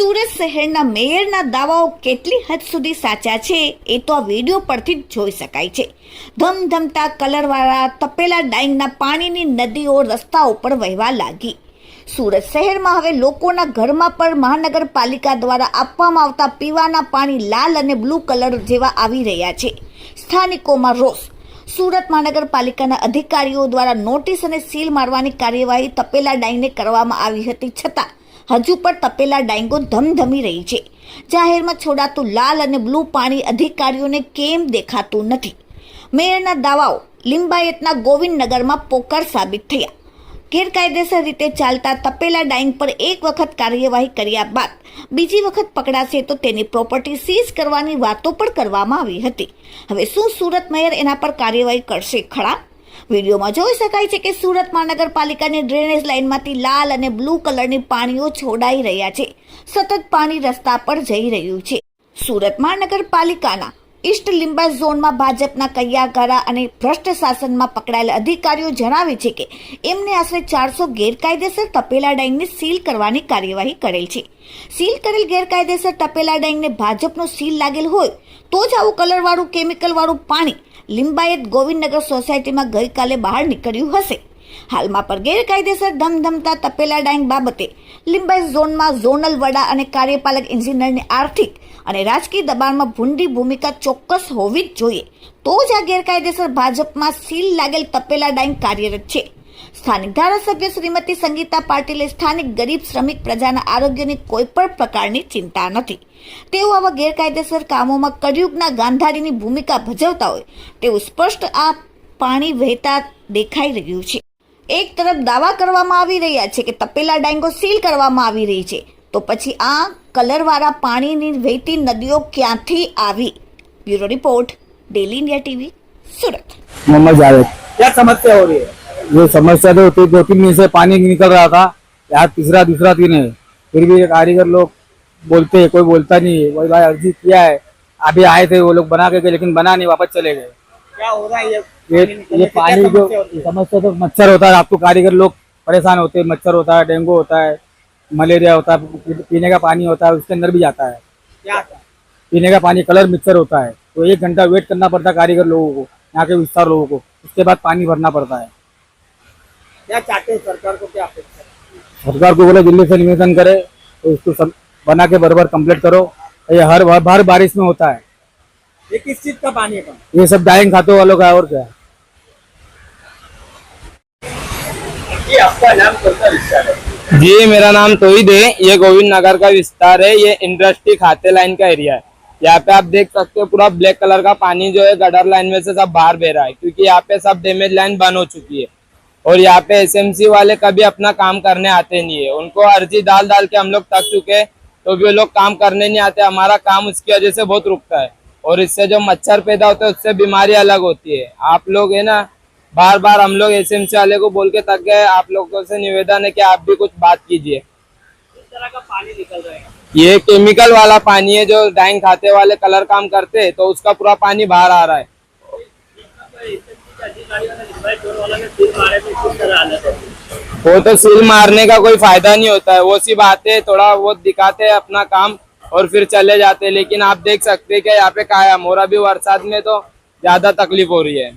સુરત શહેરના મેયરના દાવાઓ કેટલી હદ સુધી સાચા છે એ તો આ વિડીયો પરથી જ જોઈ શકાય છે। ધમધમતા કલરવાળા તપેલા ડાઈંગના પાણીની નદીઓ રસ્તા ઉપર વહેવા લાગી। સુરત શહેરમાં હવે લોકોના ઘરમાં પણ મહાનગરપાલિકા દ્વારા આપવામાં આવતા પીવાના પાણી લાલ અને બ્લુ કલર જેવા આવી રહ્યા છે। સ્થાનિકોમાં રોષ। સુરત મહાનગરપાલિકાના અધિકારીઓ દ્વારા નોટિસ અને સીલ મારવાની કાર્યવાહી તપેલા ડાઈંગને કરવામાં આવી હતી, છતાં હજુ પણ તપેલા ડાઈંગો ધમધમી રહી છે। જાહેરમાં છોડાતું લાલ અને બ્લુ પાણી અધિકારીઓને કેમ દેખાતું નથી? મેયરના દાવાઓ લિંબાયતના ગોવિંદનગરમાં પોકળ સાબિત થયા। ગેરકાયદેસર રીતે ચાલતા તપેલા ડાઈંગ પર એક વખત કાર્યવાહી કર્યા બાદ બીજી વખત પકડાશે તો તેની પ્રોપર્ટી સીઝ કરવાની વાતો પણ કરવામાં આવી હતી। હવે શું સુરત મેયર એના પર કાર્યવાહી કરશે ખરા? વિડીયોમાં જોઈ શકાય છે કે સુરત મહાનગરપાલિકાની ડ્રેનેજ લાઇનમાંથી લાલ અને બ્લુ કલરની પાણીઓ છોડાઈ રહ્યા છે। સતત પાણી રસ્તા પર જઈ રહ્યું છે। સુરત મહાનગરપાલિકાના ઈસ્ટ લિંબાયત ઝોનમાં ભાજપના કૈયાગારા અને ભ્રષ્ટ શાસનમાં પકડાયેલા અધિકારીઓ જણાવે છે કે એમને આશરે 400 ગેરકાયદેસર તપેલા ડાઈંગને સીલ કરવાની કાર્યવાહી કરેલ છે। સીલ કરેલ ગેરકાયદેસર તપેલા ડાઈંગને ભાજપનો સીલ લાગેલ હોય તો જ આવું કલરવાળું કેમિકલવાળું પાણી લિંબાયત ગોવિંદનગર સોસાયટીમાં ગઈકાલે બહાર નીકળ્યું હશે। હાલમાં પર ગેરકાયદેસર ધમધમતા તપેલા ડાઈંગ બાબતે લિંબાયત ઝોનમાં ઝોનલ વડા અને કાર્યપાલક એન્જિનિયરની આર્થિક અને રાજકીય દબાણમાં ભૂંડી ભૂમિકા ચોક્કસ હોવી જ જોઈએ, તો જ આ ગેરકાયદેસર ભાજપમાં સીલ લાગેલ તપેલા ડાઈંગ કાર્યરત છે। સ્થાનિક ધારાસભ્ય શ્રીમતી સંગીતા પાટીલે સ્થાનિક ગરીબ શ્રમિક પ્રજાના આરોગ્યની કોઈ પણ પ્રકારની ચિંતા નથી। તેઓ આવા ગેરકાયદેસર કામોમાં કળયુગના ગાંધારીની ભૂમિકા ભજવતા હોય તેવું સ્પષ્ટ આ પાણી વહેતા દેખાઈ રહ્યું છે। એક તરફ દાવા કરવામાં આવી રહ્યા છે કે તપેલા ડાઈંગો સીલ કરવામાં આવી રહી છે, તો પછી આ કલરવાળા પાણીની વહેતી નદીઓ ક્યાંથી આવી? Bureau report, daily India TV, Surat. Mohammed Javed. क्या समस्या हो रही है? ये समस्या तो 2-3 दिन से पानी निकल रहा था, यार दूसरा दिन है, फिर भी कारीगर लोग बोलते हैं, कोई बोलता नहीं है। वही भाई अर्जी किया है, अभी आए थे वो लोग बना के गए, लेकिन बना नहीं, वापस चले गए। क्या हो रहा है ये पानी जो समस्या तो मच्छर होता है, आपको कारीगर लोग परेशान होते हैं। मच्छर होता है, डेंगू होता है, मलेरिया होता है, पीने का पानी होता है उसके अंदर भी जाता है। क्या पीने का पानी कलर मिक्सर होता है, तो 1 घंटा वेट करना पड़ता है कारीगर लोगों को, यहाँ के विस्तार लोगों को, उसके बाद पानी भरना पड़ता है। क्या चाहते हैं सरकार को? क्या अपेक्षा है? सरकार को बोले दिल्ली से निवेदन करे तो इसको सब बना के बराबर कंप्लीट करो। ये हर बारिश में होता है। ये किस चीज का पानी है? ये सब डाइंग खाते वालों का, और क्या। ये आपका नाम कौन सा विस्तार है? जी, मेरा नाम तोहिद है। ये गोविंद नगर का विस्तार है। ये इंडस्ट्री खाते लाइन का एरिया है। यहाँ पे आप देख सकते हो पूरा ब्लैक कलर का पानी जो है गटर लाइन में से सब बाहर बह रहा है, क्योंकि यहाँ पे सब डैमेज लाइन बंद हो चुकी है। और यहाँ पे एसएमसी वाले कभी अपना काम करने आते नहीं है। उनको अर्जी डाल के हम लोग थक चुके हैं, तो भी वो लोग काम करने नहीं आते। हमारा काम उसकी वजह से बहुत रुकता है, और इससे जो मच्छर पैदा होता है उससे बीमारी अलग होती है। आप लोग है ना, बार बार हम लोग एसएमसी वाले को बोल के थक गए। आप लोगों से निवेदन है कि आप भी कुछ बात कीजिए। किस तरह का पानी निकल रहा है? ये केमिकल वाला पानी है, जो डाइंग खाते वाले कलर काम करते हैं, तो उसका पूरा पानी बाहर आ रहा है। वो तो सील मारने का कोई फायदा नहीं होता है। वो सिर्फ आते थोड़ा बहुत दिखाते हैं अपना काम और फिर चले जाते हैं। लेकिन आप देख सकते हैं कि यहाँ पे काया मोरा भी बरसात में तो ज्यादा तकलीफ हो रही है।